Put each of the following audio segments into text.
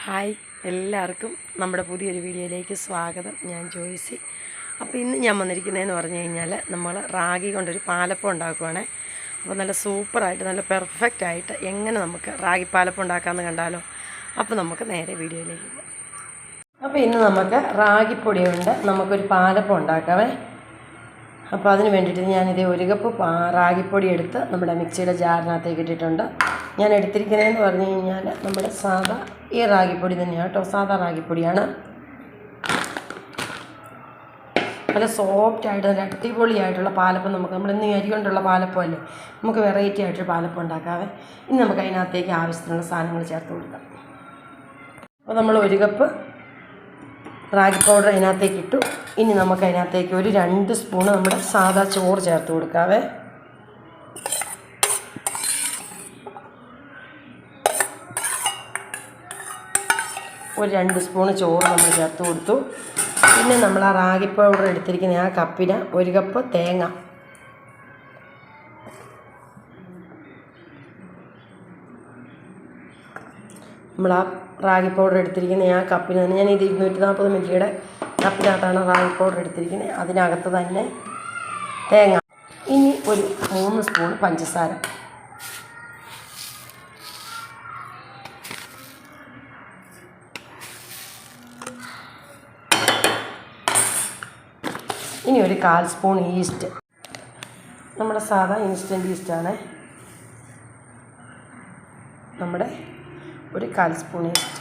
Hi എല്ലാവർക്കും നമ്മുടെ പുതിയൊരു വീഡിയോയിലേക്ക് സ്വാഗതം. ഞാൻ ജോയ്സി. അപ്പോൾ ഇന്ന് ഞാൻ വന്നിരിക്കുന്നതെന്ന് പറഞ്ഞു കഴിഞ്ഞാൽ നമ്മൾ റാഗി കൊണ്ടൊരു പാലപ്പം ഉണ്ടാക്കുവാണ്. അപ്പോൾ നല്ല സൂപ്പറായിട്ട് നല്ല പെർഫെക്റ്റായിട്ട് എങ്ങനെ നമുക്ക് റാഗി പാലപ്പം ഉണ്ടാക്കാമെന്ന് കണ്ടാലോ. അപ്പോൾ നമുക്ക് നേരെ വീഡിയോയിലേക്ക് പോകാം. അപ്പോൾ ഇന്ന് നമുക്ക് റാഗിപ്പൊടി കൊണ്ട് നമുക്കൊരു പാലപ്പം ഉണ്ടാക്കാമേ. അപ്പോൾ അതിന് വേണ്ടിയിട്ട് ഞാനിത് ഒരു കപ്പ് റാഗിപ്പൊടി എടുത്ത് നമ്മുടെ മിക്സിയുടെ ജാറിനകത്തേക്ക് ഇട്ടിട്ടുണ്ട്. ഞാൻ എടുത്തിരിക്കുന്നതെന്ന് പറഞ്ഞു കഴിഞ്ഞാൽ നമ്മുടെ സാധാ ഈ റാഗിപ്പൊടി തന്നെയാണ് കേട്ടോ, സാധാ റാഗിപ്പൊടിയാണ്. നല്ല സോഫ്റ്റായിട്ട് നല്ല അടിപൊളിയായിട്ടുള്ള പാലപ്പം നമ്മളിന്ന് അരി കൊണ്ടുള്ള പാലപ്പം അല്ലേ, നമുക്ക് വെറൈറ്റി ആയിട്ടൊരു പാലപ്പം ഉണ്ടാക്കാവേ. ഇനി നമുക്ക് അതിനകത്തേക്ക് ആവശ്യത്തിനുള്ള സാധനങ്ങൾ ചേർത്ത് കൊടുക്കാം. അപ്പോൾ നമ്മൾ ഒരു കപ്പ് റാഗി പൗഡർ അതിനകത്തേക്ക് ഇട്ടു. ഇനി നമുക്ക് അതിനകത്തേക്ക് ഒരു 2 സ്പൂണ് നമ്മുടെ സാദാ ചോറ് ചേർത്ത് കൊടുക്കാവേ. ഒരു 2 സ്പൂണ് ചോറ് നമ്മൾ ചേർത്ത് കൊടുത്തു. പിന്നെ നമ്മൾ ആ റാഗി പൗഡർ എടുത്തിരിക്കുന്ന ആ കപ്പിന് 1 കപ്പ് തേങ്ങ, നമ്മൾ ആ റാഗി പൗഡർ എടുത്തിരിക്കുന്ന ആ കപ്പിന് തന്നെ, ഞാനിത് 240 മില്ലിയുടെ കപ്പിനകത്താണ് റാഗി പൗഡർ എടുത്തിരിക്കുന്നത്, അതിനകത്ത് തന്നെ തേങ്ങ. ഇനി ഒരു 3 സ്പൂൺ പഞ്ചസാര. ഇനി ഒരു 1/4 സ്പൂൺ ഈസ്റ്റ്, നമ്മുടെ സാധാ ഇൻസ്റ്റൻറ്റ് ഈസ്റ്റാണ്. നമ്മുടെ ഒരു 1/4 സ്പൂൺ ഈസ്റ്റ്.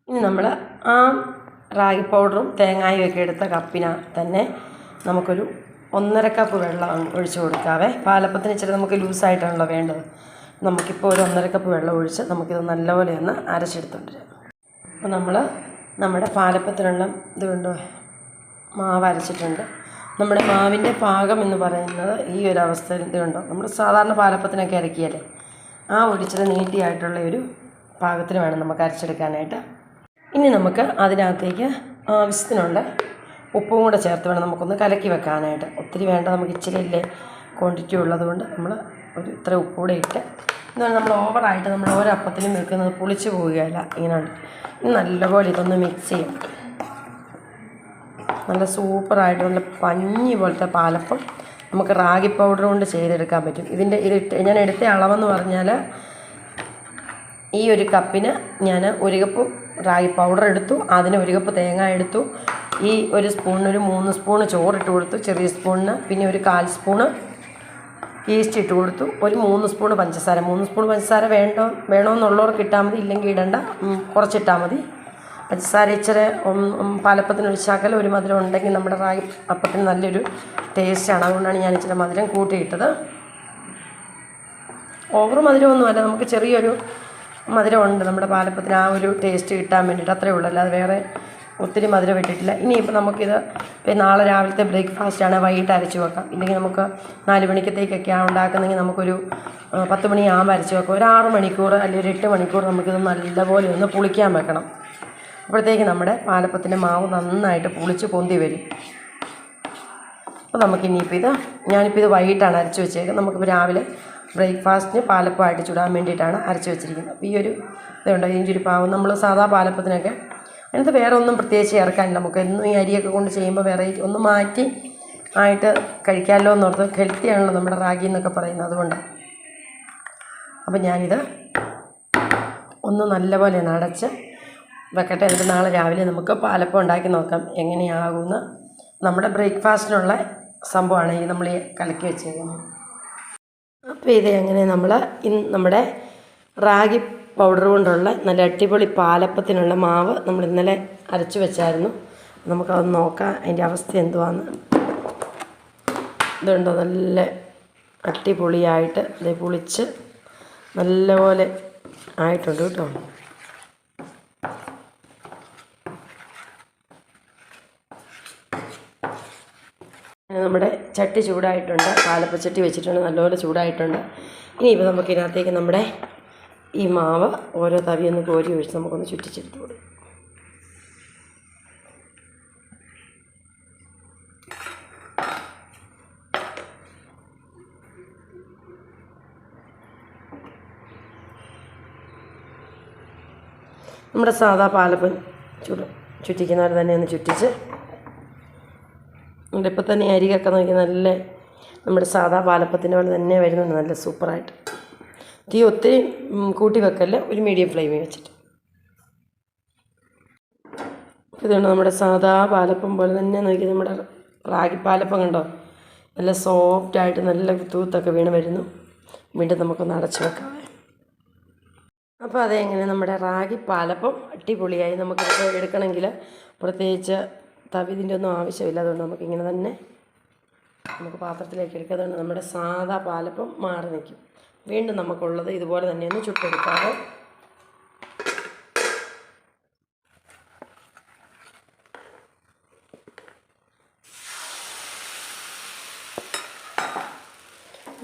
ഇനി നമ്മൾ ആ റാഗി പൗഡറും തേങ്ങായും ഒക്കെ എടുത്ത കപ്പിന് തന്നെ നമുക്കൊരു 1.5 കപ്പ് വെള്ളം ഒഴിച്ച് കൊടുക്കാവേ. പാലപ്പത്തിന് ഇച്ചിരി നമുക്ക് ലൂസായിട്ടാണല്ലോ വേണ്ടത്. നമുക്കിപ്പോൾ ഒരു 1.5 കപ്പ് വെള്ളം ഒഴിച്ച് നമുക്കിത് നല്ലപോലെ ഒന്ന് അരച്ചെടുത്തുകൊണ്ട് വരാം. അപ്പോൾ നമ്മൾ നമ്മുടെ പാലപ്പത്തിനുള്ള ഇതുകൊണ്ട് മാവ് അരച്ചിട്ടുണ്ട്. നമ്മുടെ മാവിൻ്റെ പാകം എന്ന് പറയുന്നത് ഈ ഒരു അവസ്ഥയിൽ ഇതുണ്ടോ, നമ്മൾ സാധാരണ പാലപ്പത്തിനൊക്കെ അരക്കിയല്ലേ, ആ ഒരിച്ചിരി നീട്ടിയായിട്ടുള്ള ഒരു പാകത്തിന് വേണം നമുക്ക് അരച്ചെടുക്കാനായിട്ട്. ഇനി നമുക്ക് അതിനകത്തേക്ക് ആവശ്യത്തിനുള്ള ഉപ്പും കൂടെ ചേർത്ത് വേണം നമുക്കൊന്ന് കലക്കി വെക്കാനായിട്ട്. ഒത്തിരി വേണ്ട, നമുക്ക് ഇച്ചിരി ഇല്ലേ ക്വാണ്ടിറ്റി ഉള്ളതുകൊണ്ട് നമ്മൾ ഒരു ഇത്ര ഉപ്പ് കൂടെ ഇട്ട്, എന്നാൽ നമ്മൾ ഓവറായിട്ട് നമ്മൾ ഓരോ അപ്പത്തിലും വെക്കുന്നത് പുളിച്ച് പോവുകയല്ല, ഇങ്ങനെയുണ്ട്. ഇനി നല്ലപോലെ ഇതൊന്ന് മിക്സ് ചെയ്യും. നല്ല സൂപ്പറായിട്ട് നല്ല പഞ്ഞി പോലത്തെ പാലപ്പം നമുക്ക് റാഗി പൗഡർ കൊണ്ട് ചെയ്തെടുക്കാൻ പറ്റും. ഞാൻ എടുത്ത അളവെന്ന് പറഞ്ഞാൽ ഈ ഒരു കപ്പിന് ഞാൻ 1 കപ്പ് റാഗി പൗഡർ എടുത്തു, അതിന് 1 കപ്പ് തേങ്ങ എടുത്തു, ഈ ഒരു സ്പൂണിന് ഒരു 3 സ്പൂണ് ചോറിട്ട് കൊടുത്തു, ചെറിയ സ്പൂണിന്, പിന്നെ ഒരു 1/4 സ്പൂണ് ഈസ്റ്റ് ഇട്ട് കൊടുത്തു, ഒരു 3 സ്പൂണ് പഞ്ചസാര. 3 സ്പൂൺ പഞ്ചസാര വേണമെന്നുള്ളവർക്ക് ഇട്ടാൽ മതി, ഇല്ലെങ്കിൽ ഇടണ്ട, കുറച്ചിട്ടാൽ മതി. പഞ്ചസാര ഇച്ചിരി പാലപ്പത്തിന് ഒഴിച്ചാക്കൽ ഒരു മധുരം ഉണ്ടെങ്കിൽ നമ്മുടെ റാഗി അപ്പത്തിന് നല്ലൊരു ടേസ്റ്റാണ്. അതുകൊണ്ടാണ് ഞാൻ ഇച്ചിരി മധുരം കൂട്ടിയിട്ടത്. ഓവർ മധുരമൊന്നുമല്ല, നമുക്ക് ചെറിയൊരു മധുരമുണ്ട് നമ്മുടെ പാലപ്പത്തിന്, ആ ഒരു ടേസ്റ്റ് കിട്ടാൻ വേണ്ടിയിട്ട്, അത്രയേ ഉള്ളൂ, അല്ലാതെ വേറെ ഒത്തിരി മധുരം ഇട്ടിട്ടില്ല. ഇനിയിപ്പോൾ നമുക്കിത് നാളെ രാവിലത്തെ ബ്രേക്ക്ഫാസ്റ്റാണ്, വൈകിട്ട് അരച്ച് വെക്കാം. ഇല്ലെങ്കിൽ നമുക്ക് 4 മണിക്കത്തേക്കൊക്കെയാണ് ഉണ്ടാക്കുന്നതെങ്കിൽ നമുക്കൊരു 10 മണിയാകുമ്പോൾ അരച്ച് വെക്കാം. ഒരു 6 മണിക്കൂർ അല്ലെങ്കിൽ ഒരു 8 മണിക്കൂർ നമുക്കിത് നല്ലപോലെ ഒന്ന് പുളിക്കാൻ വെക്കണം. അപ്പോഴത്തേക്ക് നമ്മുടെ പാലപ്പത്തിൻ്റെ മാവ് നന്നായിട്ട് പുളിച്ച് പൊന്തി വരും. അപ്പോൾ നമുക്കിനിയിപ്പോൾ ഞാനിപ്പോൾ ഇത് വൈകിട്ടാണ് അരച്ച് വെച്ചേക്കുന്നത്. നമുക്കിപ്പോൾ രാവിലെ ബ്രേക്ക്ഫാസ്റ്റിന് പാലപ്പമായിട്ട് ചുടാൻ വേണ്ടിയിട്ടാണ് അരച്ച് വെച്ചിരിക്കുന്നത്. അപ്പോൾ ഈ ഒരു ഇതുണ്ടോ, ഇതിൻ്റെ ഒരു പാവം നമ്മൾ സാധാ പാലപ്പത്തിനൊക്കെ അതിനകത്ത് വേറെ ഒന്നും പ്രത്യേകിച്ച് ചേർക്കാനില്ല. നമുക്ക് എന്നും ഈ അരിയൊക്കെ കൊണ്ട് ചെയ്യുമ്പോൾ വെറൈറ്റി ഒന്ന് മാറ്റി ആയിട്ട് കഴിക്കാമല്ലോ എന്നോർത്ത്. ഹെൽത്തി ആണല്ലോ നമ്മുടെ റാഗി എന്നൊക്കെ പറയുന്നത്, അതുകൊണ്ട്. അപ്പോൾ ഞാനിത് ഒന്ന് നല്ലപോലെ അടച്ച് വെക്കട്ടെ. എന്നിട്ട് നാളെ രാവിലെ നമുക്ക് പാലപ്പം ഉണ്ടാക്കി നോക്കാം എങ്ങനെയാകുമെന്ന്. നമ്മുടെ ബ്രേക്ക്ഫാസ്റ്റിനുള്ള സംഭവമാണ് ഈ നമ്മൾ കലക്കി വെച്ചേക്കുന്നത്. അപ്പോൾ ഇത് എങ്ങനെ നമ്മൾ നമ്മുടെ റാഗി പൗഡർ കൊണ്ടുള്ള നല്ല അടിപൊളി പാലപ്പത്തിനുള്ള മാവ് നമ്മൾ ഇന്നലെ അരച്ച് വെച്ചായിരുന്നു. നമുക്കത് നോക്കാം അതിൻ്റെ അവസ്ഥ എന്തുവാന്ന്. ഇതുണ്ടോ, നല്ല അടിപൊളിയായിട്ട് ഇത് പുളിച്ച് നല്ലപോലെ ആയിട്ടുണ്ട് കേട്ടോ. നമ്മുടെ ചട്ടി ചൂടായിട്ടുണ്ട്, പാലപ്പച്ചട്ടി വെച്ചിട്ടുണ്ട്, നല്ലപോലെ ചൂടായിട്ടുണ്ട്. ഇനിയിപ്പോൾ നമുക്കിതിനകത്തേക്ക് നമ്മുടെ ഈ മാവ് ഓരോ തവിയൊന്ന് കോരി ഒഴിച്ച് നമുക്കൊന്ന് ചുറ്റിച്ചെടുത്ത് കൊടുക്കും. നമ്മുടെ സാധാ പാലപ്പം ചുറ്റിക്കുന്നവർ തന്നെ ഒന്ന് ചുറ്റിച്ച് ഇപ്പം തന്നെ അരികൊക്കെ നോക്കി നല്ല നമ്മുടെ സാധാ പാലപ്പത്തിൻ്റെ പോലെ തന്നെ വരുന്നുണ്ട്, നല്ല സൂപ്പറായിട്ട്. തീ ഒത്തിരി കൂട്ടി വെക്കല്ല, ഒരു മീഡിയം ഫ്ലെയിമിൽ വെച്ചിട്ട്. ഇതുകൊണ്ട് നമ്മുടെ സാധാ പാലപ്പം പോലെ തന്നെ നോക്കി നമ്മുടെ റാഗി പാലപ്പം കണ്ടോ, നല്ല സോഫ്റ്റായിട്ട് നല്ല തൂത്തൊക്കെ വീണ് വരുന്നു. വീണ്ടും നമുക്കൊന്ന് അടച്ചു വെക്കാം. അപ്പോൾ അതെങ്ങനെ നമ്മുടെ റാഗി പാലപ്പം അടിപൊളിയായി. നമുക്കിത് എടുക്കണമെങ്കിൽ പ്രത്യേകിച്ച് തവിതിൻ്റെ ഒന്നും ആവശ്യമില്ല. അതുകൊണ്ട് നമുക്കിങ്ങനെ തന്നെ നമുക്ക് പാത്രത്തിലേക്ക് എടുക്കാതുകൊണ്ട് നമ്മുടെ സാധാ പാലപ്പം മാറി നിൽക്കും. വീണ്ടും നമുക്കുള്ളത് ഇതുപോലെ തന്നെ ഒന്ന് ചുട്ടെടുക്കാതെ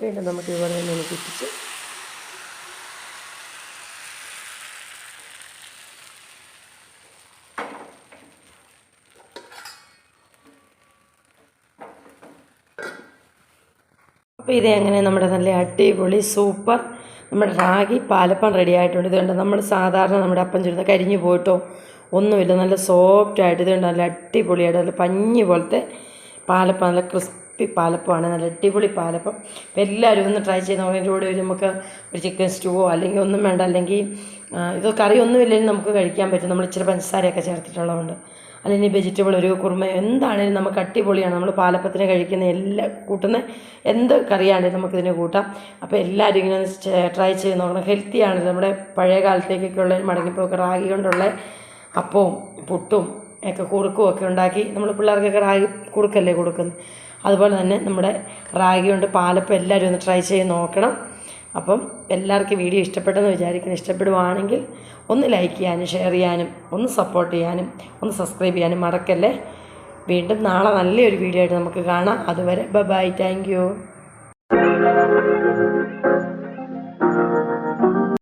വീണ്ടും നമുക്ക് ഇതുപോലെ തന്നെ ഒന്ന് ചുറ്റിച്ച് അപ്പോൾ ഇതെങ്ങനെ നമ്മുടെ നല്ല അടിപൊളി സൂപ്പർ നമ്മുടെ റാഗി പാലപ്പം റെഡി ആയിട്ടുണ്ട്. ഇതുകൊണ്ട് നമ്മൾ സാധാരണ നമ്മുടെ അപ്പം ചുരുന്ന കരിഞ്ഞു പോയിട്ടോ ഒന്നുമില്ല, നല്ല സോഫ്റ്റായിട്ട്. ഇതുകൊണ്ട് നല്ല അടിപൊളിയായിട്ട് നല്ല പഞ്ഞി പോലത്തെ പാലപ്പം, നല്ല ക്രിസ്പി പാലപ്പമാണ്, നല്ല അടിപൊളി പാലപ്പം. അപ്പോൾ എല്ലാവരും ഒന്ന് ട്രൈ ചെയ്ത് നോക്കാം. ഇതിൻ്റെ കൂടെ നമുക്ക് ഒരു ചിക്കൻ സ്റ്റൂവോ അല്ലെങ്കിൽ ഒന്നും വേണ്ട, അല്ലെങ്കിൽ ഇത് കറി ഒന്നുമില്ലെങ്കിൽ നമുക്ക് കഴിക്കാൻ പറ്റും. നമ്മൾ ഇച്ചിരി പഞ്ചസാരയൊക്കെ ചേർത്തിട്ടുള്ളതുകൊണ്ട്. അല്ലെങ്കിൽ വെജിറ്റബിൾ ഒരു കുറുമ എന്താണെങ്കിലും നമുക്ക് അടിപൊളിയാണ്. നമ്മൾ പാലപ്പത്തിന് കഴിക്കുന്ന എല്ലാ കൂട്ടുന്ന എന്ത് കറിയാണെങ്കിലും നമുക്കിതിന് കൂട്ടാം. അപ്പോൾ എല്ലാവരും ഇങ്ങനെ ട്രൈ ചെയ്ത് നോക്കണം. ഹെൽത്തിയാണ്. നമ്മുടെ പഴയ കാലത്തേക്കൊക്കെയുള്ള മടങ്ങിപ്പോക്ക് റാഗി കൊണ്ടുള്ള അപ്പവും പുട്ടും ഒക്കെ കുറുക്കും ഒക്കെ ഉണ്ടാക്കി നമ്മൾ പിള്ളേർക്കൊക്കെ റാഗി കുറുക്കല്ലേ കൊടുക്കുന്നത്. അതുപോലെ തന്നെ നമ്മുടെ റാഗി കൊണ്ട് പാലപ്പം എല്ലാവരും ഒന്ന് ട്രൈ ചെയ്ത് നോക്കണം. അപ്പം എല്ലാവർക്കും വീഡിയോ ഇഷ്ടപ്പെട്ടെന്ന് വിചാരിക്കണം. ഇഷ്ടപ്പെടുവാണെങ്കിൽ ഒന്ന് ലൈക്ക് ചെയ്യാനും ഷെയർ ചെയ്യാനും ഒന്ന് സപ്പോർട്ട് ചെയ്യാനും ഒന്ന് സബ്സ്ക്രൈബ് ചെയ്യാനും മറക്കല്ലേ. വീണ്ടും നാളെ നല്ലൊരു വീഡിയോ ആയിട്ട് നമുക്ക് കാണാം. അതുവരെ ബൈ, താങ്ക് യു.